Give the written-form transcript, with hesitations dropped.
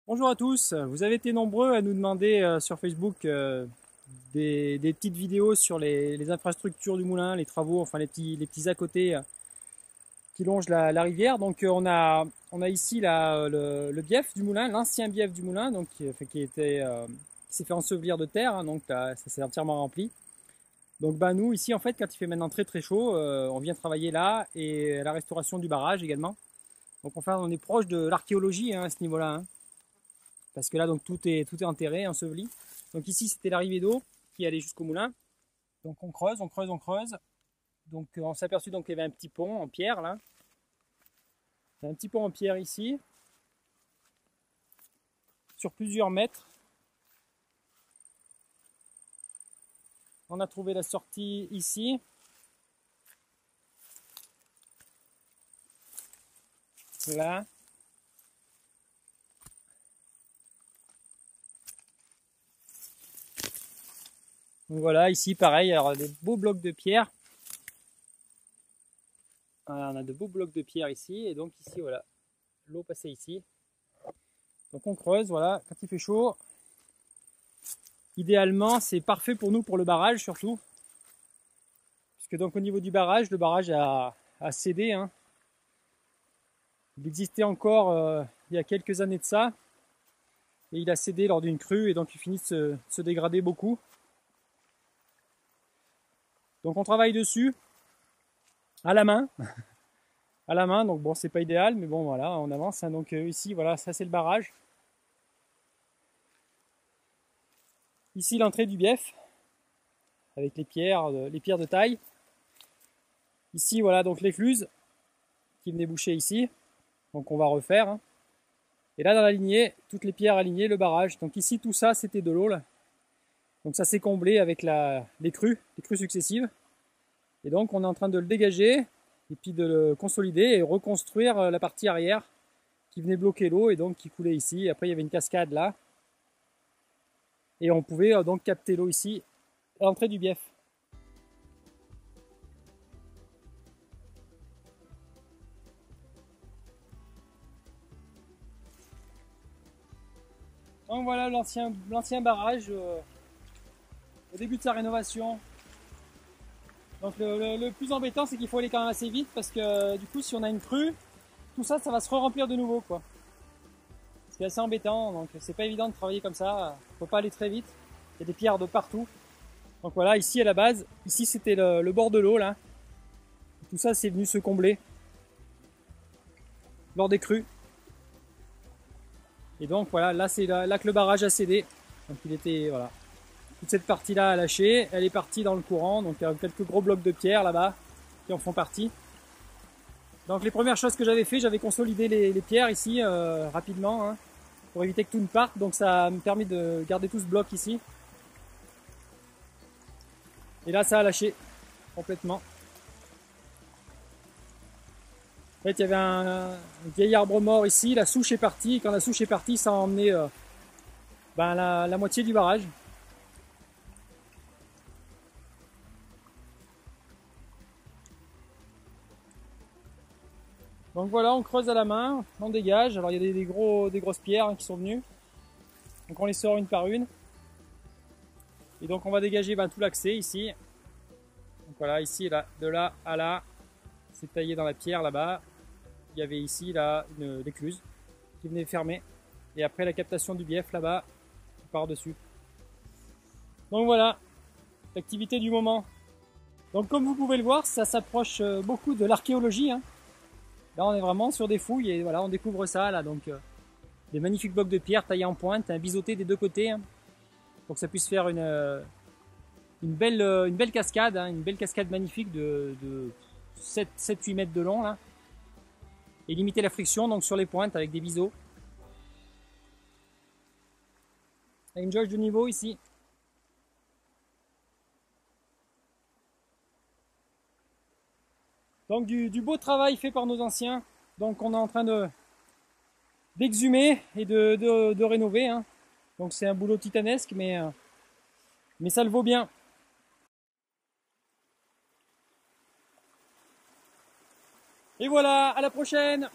Bonjour à tous, vous avez été nombreux à nous demander sur Facebook des petites vidéos sur les infrastructures du moulin, les travaux, enfin les petits à côté qui longent la rivière. Donc on a ici le bief du moulin, l'ancien bief du moulin, donc qui s'est fait ensevelir de terre, hein, donc là, ça s'est entièrement rempli. Donc nous ici en fait quand il fait maintenant très très chaud, on vient travailler là et la restauration du barrage également. Donc enfin on est proche de l'archéologie hein, à ce niveau-là. Hein. Parce que là donc tout est enterré, enseveli. Donc ici c'était l'arrivée d'eau qui allait jusqu'au moulin. Donc on creuse, on creuse, on creuse. Donc on s'est aperçu donc qu'il y avait un petit pont en pierre là. Il y a un petit pont en pierre ici, sur plusieurs mètres. On a trouvé la sortie ici. Là. Donc voilà, ici pareil, alors des beaux blocs de pierre. Voilà, on a de beaux blocs de pierre ici, et donc ici voilà, l'eau passait ici. Donc on creuse, voilà, quand il fait chaud. Idéalement, c'est parfait pour nous pour le barrage surtout. Puisque donc au niveau du barrage, le barrage a cédé. Hein. Il existait encore il y a quelques années de ça. Et il a cédé lors d'une crue et donc il finit de se dégrader beaucoup. Donc on travaille dessus à la main. À la main, donc bon, c'est pas idéal, mais bon, voilà, on avance. Hein. Donc ici, voilà, ça c'est le barrage. Ici, l'entrée du bief, avec les pierres de taille. Ici, voilà, donc l'écluse qui venait boucher ici. Donc on va refaire. Hein. Et là, dans la lignée, toutes les pierres alignées, le barrage. Donc ici, tout ça, c'était de l'eau, là. Donc ça s'est comblé avec les crues successives. Et donc, on est en train de le dégager, et puis de le consolider et reconstruire la partie arrière qui venait bloquer l'eau et donc qui coulait ici. Après, il y avait une cascade là. Et on pouvait donc capter l'eau ici, à l'entrée du bief. Donc voilà l'ancien barrage au début de sa rénovation. Donc le plus embêtant, c'est qu'il faut aller quand même assez vite parce que du coup, si on a une crue, tout ça, ça va se re-remplir de nouveau, quoi. C'est assez embêtant, donc c'est pas évident de travailler comme ça. Faut pas aller très vite. Il y a des pierres de partout. Donc voilà, ici à la base, ici c'était le bord de l'eau là. Tout ça, c'est venu se combler lors des crues. Et donc voilà, là c'est là que le barrage a cédé. Donc il était voilà. Toute cette partie-là a lâché, elle est partie dans le courant, donc il y a quelques gros blocs de pierre là-bas qui en font partie. Donc les premières choses que j'avais fait, j'avais consolidé les pierres ici rapidement hein, pour éviter que tout ne parte, donc ça me permet de garder tout ce bloc ici. Et là ça a lâché complètement. En fait il y avait un vieil arbre mort ici, la souche est partie, et quand la souche est partie ça a emmené la moitié du barrage. Donc voilà, on creuse à la main, on dégage. Alors il y a des grosses pierres hein, qui sont venues. Donc on les sort une par une. Et donc on va dégager tout l'accès ici. Donc voilà, ici, là, de là à là, c'est taillé dans la pierre là-bas. Il y avait ici là l'écluse qui venait fermer. Et après la captation du bief là-bas qui part dessus. Donc voilà, l'activité du moment. Donc comme vous pouvez le voir, ça s'approche beaucoup de l'archéologie. Hein. Là, on est vraiment sur des fouilles et voilà, on découvre ça là. Donc, des magnifiques blocs de pierre taillés en pointe, un biseauté des deux côtés, hein, pour que ça puisse faire une belle cascade, hein, une belle cascade magnifique de 7-8 mètres de long là, et limiter la friction donc sur les pointes avec des biseaux. Et une jauge de niveau ici. Donc du beau travail fait par nos anciens. Donc on est en train d'exhumer et de rénover. Hein. Donc c'est un boulot titanesque, mais ça le vaut bien. Et voilà, à la prochaine!